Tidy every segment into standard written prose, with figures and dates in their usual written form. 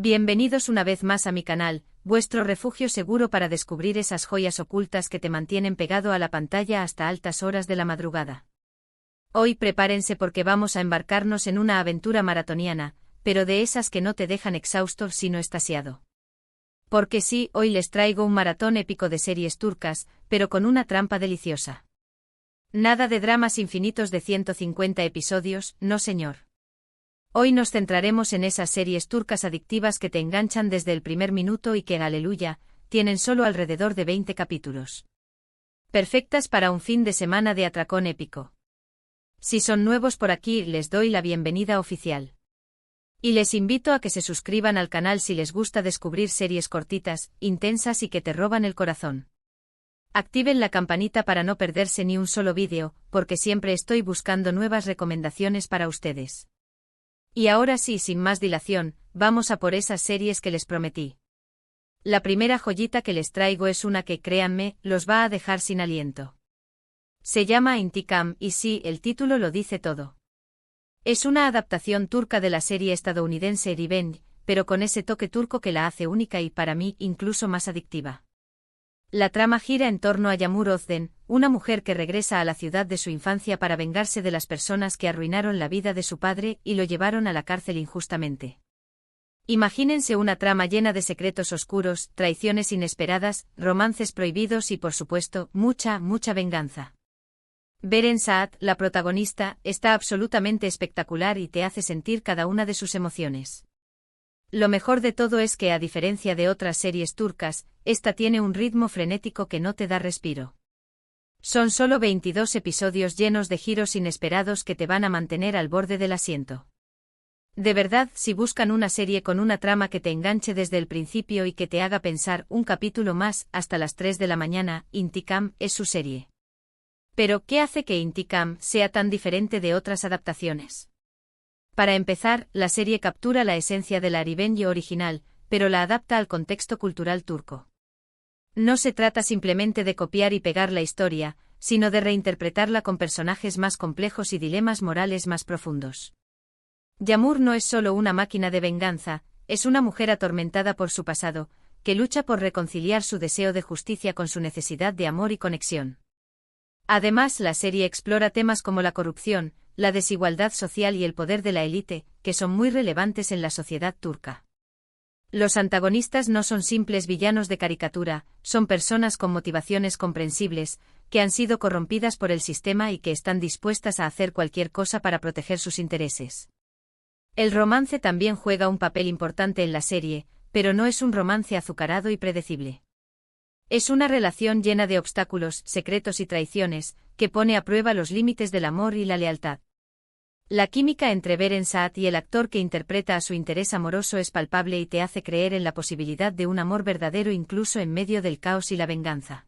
Bienvenidos una vez más a mi canal, vuestro refugio seguro para descubrir esas joyas ocultas que te mantienen pegado a la pantalla hasta altas horas de la madrugada. Hoy prepárense porque vamos a embarcarnos en una aventura maratoniana, pero de esas que no te dejan exhausto sino extasiado. Porque sí, hoy les traigo un maratón épico de series turcas, pero con una trampa deliciosa. Nada de dramas infinitos de 150 episodios, no señor. Hoy nos centraremos en esas series turcas adictivas que te enganchan desde el primer minuto y que, aleluya, tienen solo alrededor de 20 capítulos. Perfectas para un fin de semana de atracón épico. Si son nuevos por aquí, les doy la bienvenida oficial. Y les invito a que se suscriban al canal si les gusta descubrir series cortitas, intensas y que te roban el corazón. Activen la campanita para no perderse ni un solo vídeo, porque siempre estoy buscando nuevas recomendaciones para ustedes. Y ahora sí, sin más dilación, vamos a por esas series que les prometí. La primera joyita que les traigo es una que, créanme, los va a dejar sin aliento. Se llama Intikam y sí, el título lo dice todo. Es una adaptación turca de la serie estadounidense Revenge, pero con ese toque turco que la hace única y para mí incluso más adictiva. La trama gira en torno a Yağmur Özden, una mujer que regresa a la ciudad de su infancia para vengarse de las personas que arruinaron la vida de su padre y lo llevaron a la cárcel injustamente. Imagínense una trama llena de secretos oscuros, traiciones inesperadas, romances prohibidos y por supuesto, mucha venganza. Beren Saat, la protagonista, está absolutamente espectacular y te hace sentir cada una de sus emociones. Lo mejor de todo es que, a diferencia de otras series turcas, esta tiene un ritmo frenético que no te da respiro. Son solo 22 episodios llenos de giros inesperados que te van a mantener al borde del asiento. De verdad, si buscan una serie con una trama que te enganche desde el principio y que te haga pensar un capítulo más hasta las 3 de la mañana, Intikam es su serie. Pero, ¿qué hace que Intikam sea tan diferente de otras adaptaciones? Para empezar, la serie captura la esencia de la Revenge original, pero la adapta al contexto cultural turco. No se trata simplemente de copiar y pegar la historia, sino de reinterpretarla con personajes más complejos y dilemas morales más profundos. Yağmur no es solo una máquina de venganza, es una mujer atormentada por su pasado, que lucha por reconciliar su deseo de justicia con su necesidad de amor y conexión. Además, la serie explora temas como la corrupción, la desigualdad social y el poder de la élite, que son muy relevantes en la sociedad turca. Los antagonistas no son simples villanos de caricatura, son personas con motivaciones comprensibles, que han sido corrompidas por el sistema y que están dispuestas a hacer cualquier cosa para proteger sus intereses. El romance también juega un papel importante en la serie, pero no es un romance azucarado y predecible. Es una relación llena de obstáculos, secretos y traiciones, que pone a prueba los límites del amor y la lealtad. La química entre Beren Saat y el actor que interpreta a su interés amoroso es palpable y te hace creer en la posibilidad de un amor verdadero incluso en medio del caos y la venganza.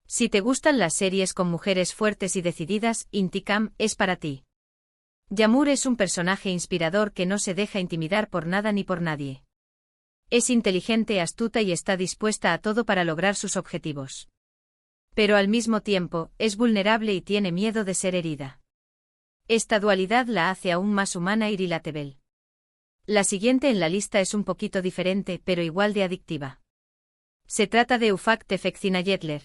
Si te gustan las series con mujeres fuertes y decididas, Intikam es para ti. Yağmur es un personaje inspirador que no se deja intimidar por nada ni por nadie. Es inteligente, astuta y está dispuesta a todo para lograr sus objetivos. Pero al mismo tiempo, es vulnerable y tiene miedo de ser herida. Esta dualidad la hace aún más humana y relatable. La siguiente en la lista es un poquito diferente, pero igual de adictiva. Se trata de Ufak Tefek Cinayetler.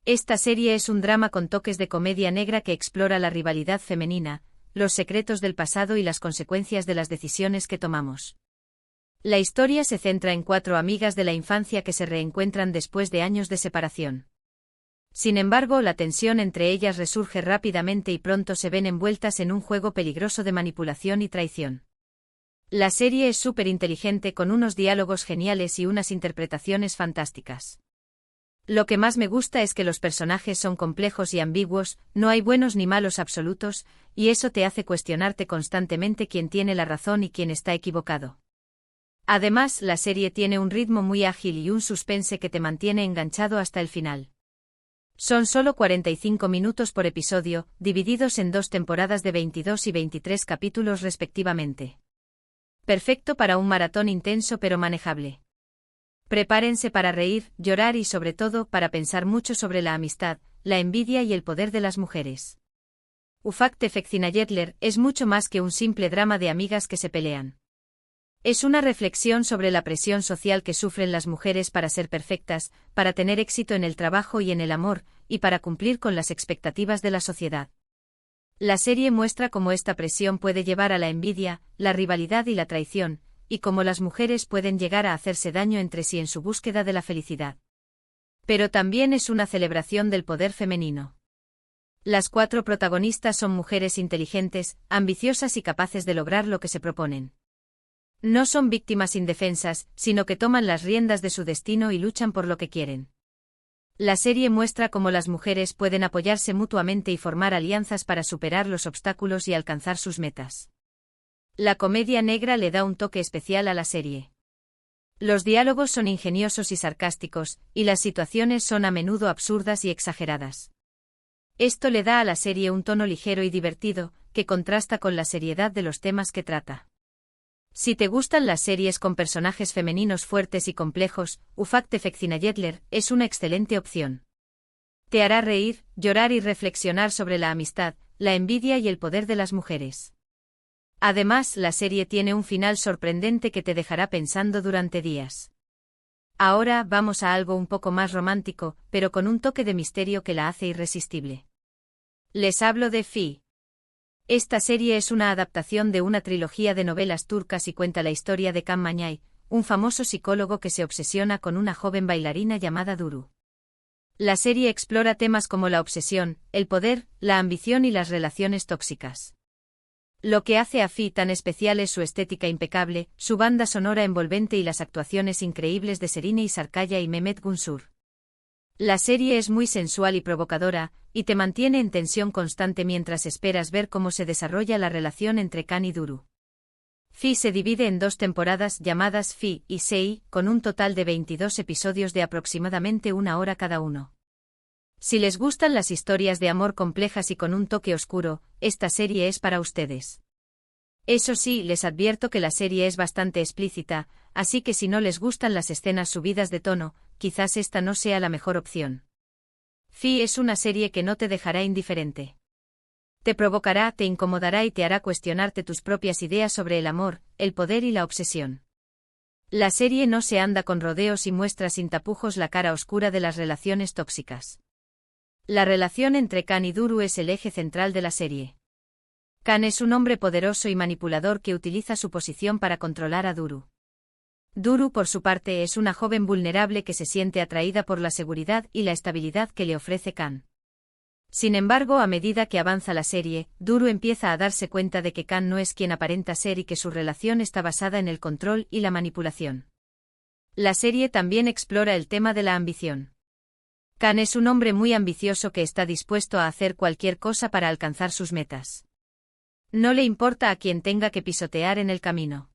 Esta serie es un drama con toques de comedia negra que explora la rivalidad femenina, los secretos del pasado y las consecuencias de las decisiones que tomamos. La historia se centra en 4 amigas de la infancia que se reencuentran después de años de separación. Sin embargo, la tensión entre ellas resurge rápidamente y pronto se ven envueltas en un juego peligroso de manipulación y traición. La serie es súper inteligente con unos diálogos geniales y unas interpretaciones fantásticas. Lo que más me gusta es que los personajes son complejos y ambiguos, no hay buenos ni malos absolutos, y eso te hace cuestionarte constantemente quién tiene la razón y quién está equivocado. Además, la serie tiene un ritmo muy ágil y un suspense que te mantiene enganchado hasta el final. Son solo 45 minutos por episodio, divididos en 2 temporadas de 22 y 23 capítulos respectivamente. Perfecto para un maratón intenso pero manejable. Prepárense para reír, llorar y sobre todo para pensar mucho sobre la amistad, la envidia y el poder de las mujeres. Ufak Tefek Cinayetler es mucho más que un simple drama de amigas que se pelean. Es una reflexión sobre la presión social que sufren las mujeres para ser perfectas, para tener éxito en el trabajo y en el amor, y para cumplir con las expectativas de la sociedad. La serie muestra cómo esta presión puede llevar a la envidia, la rivalidad y la traición, y cómo las mujeres pueden llegar a hacerse daño entre sí en su búsqueda de la felicidad. Pero también es una celebración del poder femenino. Las 4 protagonistas son mujeres inteligentes, ambiciosas y capaces de lograr lo que se proponen. No son víctimas indefensas, sino que toman las riendas de su destino y luchan por lo que quieren. La serie muestra cómo las mujeres pueden apoyarse mutuamente y formar alianzas para superar los obstáculos y alcanzar sus metas. La comedia negra le da un toque especial a la serie. Los diálogos son ingeniosos y sarcásticos, y las situaciones son a menudo absurdas y exageradas. Esto le da a la serie un tono ligero y divertido, que contrasta con la seriedad de los temas que trata. Si te gustan las series con personajes femeninos fuertes y complejos, Ufakte Fekzinayetler es una excelente opción. Te hará reír, llorar y reflexionar sobre la amistad, la envidia y el poder de las mujeres. Además, la serie tiene un final sorprendente que te dejará pensando durante días. Ahora vamos a algo un poco más romántico, pero con un toque de misterio que la hace irresistible. Les hablo de Fi. Esta serie es una adaptación de una trilogía de novelas turcas y cuenta la historia de Can Mañay, un famoso psicólogo que se obsesiona con una joven bailarina llamada Duru. La serie explora temas como la obsesión, el poder, la ambición y las relaciones tóxicas. Lo que hace a Fi tan especial es su estética impecable, su banda sonora envolvente y las actuaciones increíbles de Serine Sarkaya y Mehmet Günsur. La serie es muy sensual y provocadora, y te mantiene en tensión constante mientras esperas ver cómo se desarrolla la relación entre Can y Duru. Fi se divide en 2 temporadas llamadas Fi y Sei, con un total de 22 episodios de aproximadamente 1 hora cada uno. Si les gustan las historias de amor complejas y con un toque oscuro, esta serie es para ustedes. Eso sí, les advierto que la serie es bastante explícita, así que si no les gustan las escenas subidas de tono, quizás esta no sea la mejor opción. Fi es una serie que no te dejará indiferente. Te provocará, te incomodará y te hará cuestionarte tus propias ideas sobre el amor, el poder y la obsesión. La serie no se anda con rodeos y muestra sin tapujos la cara oscura de las relaciones tóxicas. La relación entre Can y Duru es el eje central de la serie. Can es un hombre poderoso y manipulador que utiliza su posición para controlar a Duru. Duru, por su parte, es una joven vulnerable que se siente atraída por la seguridad y la estabilidad que le ofrece Can. Sin embargo, a medida que avanza la serie, Duru empieza a darse cuenta de que Can no es quien aparenta ser y que su relación está basada en el control y la manipulación. La serie también explora el tema de la ambición. Can es un hombre muy ambicioso que está dispuesto a hacer cualquier cosa para alcanzar sus metas. No le importa a quien tenga que pisotear en el camino.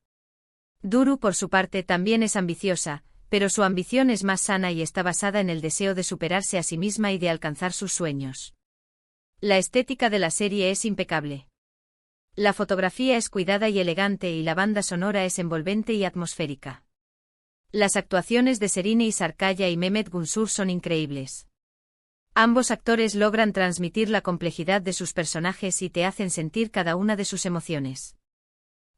Duru, por su parte, también es ambiciosa, pero su ambición es más sana y está basada en el deseo de superarse a sí misma y de alcanzar sus sueños. La estética de la serie es impecable. La fotografía es cuidada y elegante y la banda sonora es envolvente y atmosférica. Las actuaciones de Serine Sarkaya y Mehmet Günsur son increíbles. Ambos actores logran transmitir la complejidad de sus personajes y te hacen sentir cada una de sus emociones.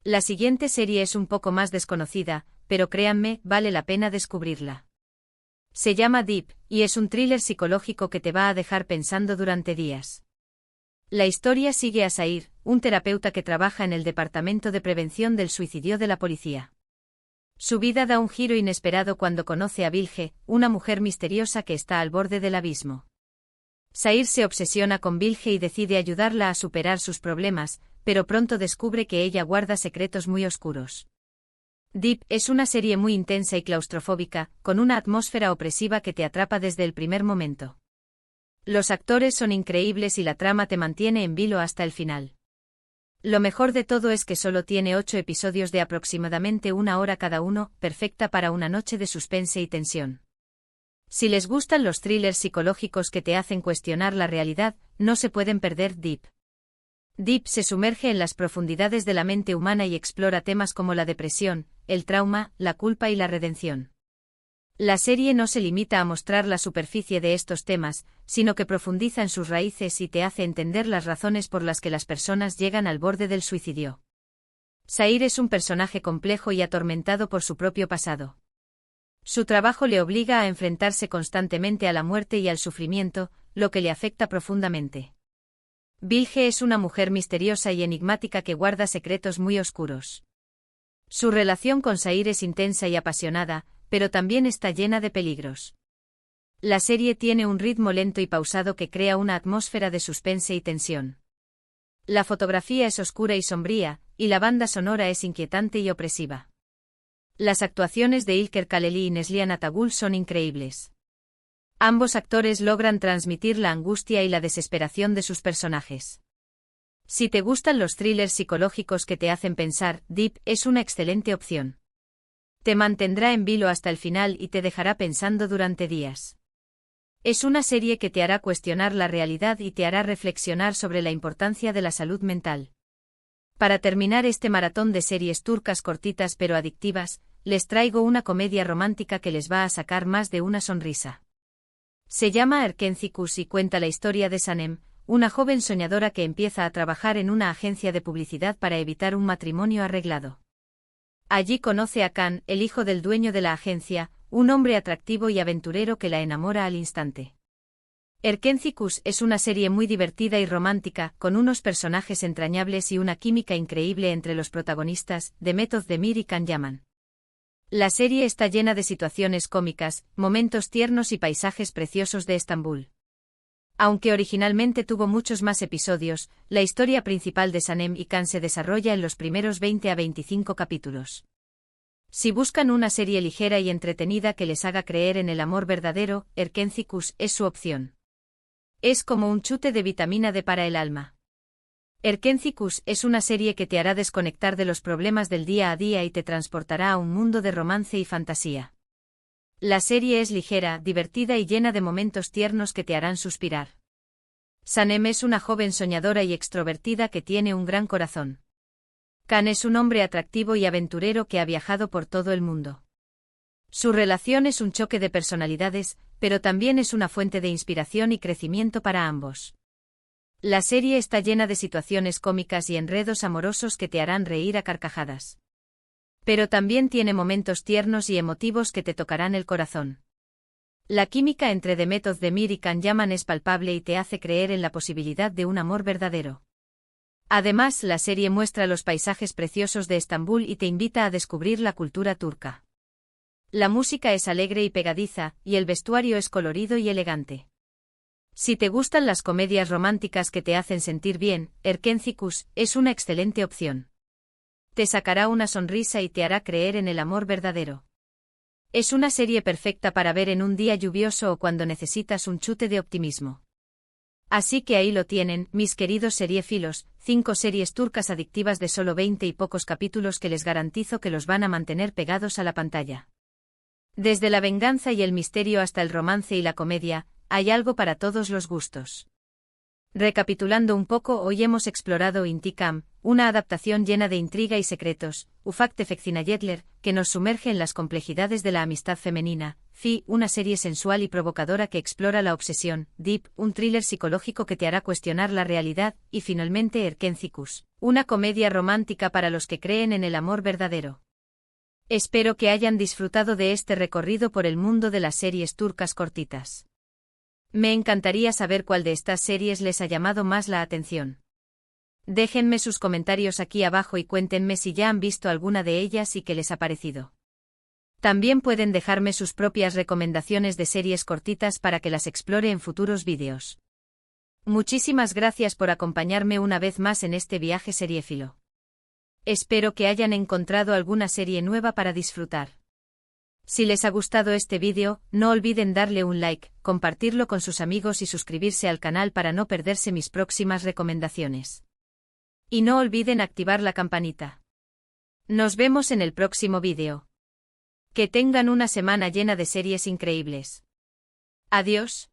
La siguiente serie es un poco más desconocida, pero créanme, vale la pena descubrirla. Se llama Deep, y es un thriller psicológico que te va a dejar pensando durante días. La historia sigue a Sair, un terapeuta que trabaja en el Departamento de Prevención del Suicidio de la policía. Su vida da un giro inesperado cuando conoce a Bilge, una mujer misteriosa que está al borde del abismo. Sair se obsesiona con Bilge y decide ayudarla a superar sus problemas, pero pronto descubre que ella guarda secretos muy oscuros. Deep es una serie muy intensa y claustrofóbica, con una atmósfera opresiva que te atrapa desde el primer momento. Los actores son increíbles y la trama te mantiene en vilo hasta el final. Lo mejor de todo es que solo tiene 8 episodios de aproximadamente 1 hora cada uno, perfecta para una noche de suspense y tensión. Si les gustan los thrillers psicológicos que te hacen cuestionar la realidad, no se pueden perder Deep. Deep se sumerge en las profundidades de la mente humana y explora temas como la depresión, el trauma, la culpa y la redención. La serie no se limita a mostrar la superficie de estos temas, sino que profundiza en sus raíces y te hace entender las razones por las que las personas llegan al borde del suicidio. Sair es un personaje complejo y atormentado por su propio pasado. Su trabajo le obliga a enfrentarse constantemente a la muerte y al sufrimiento, lo que le afecta profundamente. Bilge es una mujer misteriosa y enigmática que guarda secretos muy oscuros. Su relación con Sair es intensa y apasionada, pero también está llena de peligros. La serie tiene un ritmo lento y pausado que crea una atmósfera de suspense y tensión. La fotografía es oscura y sombría, y la banda sonora es inquietante y opresiva. Las actuaciones de Ilker Kaleli y Neslihan Atagul son increíbles. Ambos actores logran transmitir la angustia y la desesperación de sus personajes. Si te gustan los thrillers psicológicos que te hacen pensar, Deep es una excelente opción. Te mantendrá en vilo hasta el final y te dejará pensando durante días. Es una serie que te hará cuestionar la realidad y te hará reflexionar sobre la importancia de la salud mental. Para terminar este maratón de series turcas cortitas pero adictivas, les traigo una comedia romántica que les va a sacar más de una sonrisa. Se llama Erkencikus y cuenta la historia de Sanem, una joven soñadora que empieza a trabajar en una agencia de publicidad para evitar un matrimonio arreglado. Allí conoce a Kan, el hijo del dueño de la agencia, un hombre atractivo y aventurero que la enamora al instante. Erkencikus es una serie muy divertida y romántica, con unos personajes entrañables y una química increíble entre los protagonistas, Demet Özdemir y Can Yaman. La serie está llena de situaciones cómicas, momentos tiernos y paisajes preciosos de Estambul. Aunque originalmente tuvo muchos más episodios, la historia principal de Sanem y Can se desarrolla en los primeros 20 a 25 capítulos. Si buscan una serie ligera y entretenida que les haga creer en el amor verdadero, Erkencikus es su opción. Es como un chute de vitamina D para el alma. Erkencikus es una serie que te hará desconectar de los problemas del día a día y te transportará a un mundo de romance y fantasía. La serie es ligera, divertida y llena de momentos tiernos que te harán suspirar. Sanem es una joven soñadora y extrovertida que tiene un gran corazón. Can es un hombre atractivo y aventurero que ha viajado por todo el mundo. Su relación es un choque de personalidades, pero también es una fuente de inspiración y crecimiento para ambos. La serie está llena de situaciones cómicas y enredos amorosos que te harán reír a carcajadas. Pero también tiene momentos tiernos y emotivos que te tocarán el corazón. La química entre Demet Özdemir y Can Yaman es palpable y te hace creer en la posibilidad de un amor verdadero. Además, la serie muestra los paisajes preciosos de Estambul y te invita a descubrir la cultura turca. La música es alegre y pegadiza, y el vestuario es colorido y elegante. Si te gustan las comedias románticas que te hacen sentir bien, Erkencikus es una excelente opción. Te sacará una sonrisa y te hará creer en el amor verdadero. Es una serie perfecta para ver en un día lluvioso o cuando necesitas un chute de optimismo. Así que ahí lo tienen, mis queridos seriéfilos, 5 series turcas adictivas de solo 20 y pocos capítulos que les garantizo que los van a mantener pegados a la pantalla. Desde la venganza y el misterio hasta el romance y la comedia, hay algo para todos los gustos. Recapitulando un poco, hoy hemos explorado Intikam, una adaptación llena de intriga y secretos, Ufak Tefek Cinayetler, que nos sumerge en las complejidades de la amistad femenina, Fi, una serie sensual y provocadora que explora la obsesión, Deep, un thriller psicológico que te hará cuestionar la realidad, y finalmente Erkencikus, una comedia romántica para los que creen en el amor verdadero. Espero que hayan disfrutado de este recorrido por el mundo de las series turcas cortitas. Me encantaría saber cuál de estas series les ha llamado más la atención. Déjenme sus comentarios aquí abajo y cuéntenme si ya han visto alguna de ellas y qué les ha parecido. También pueden dejarme sus propias recomendaciones de series cortitas para que las explore en futuros vídeos. Muchísimas gracias por acompañarme una vez más en este viaje seriéfilo. Espero que hayan encontrado alguna serie nueva para disfrutar. Si les ha gustado este vídeo, no olviden darle un like, compartirlo con sus amigos y suscribirse al canal para no perderse mis próximas recomendaciones. Y no olviden activar la campanita. Nos vemos en el próximo vídeo. Que tengan una semana llena de series increíbles. Adiós.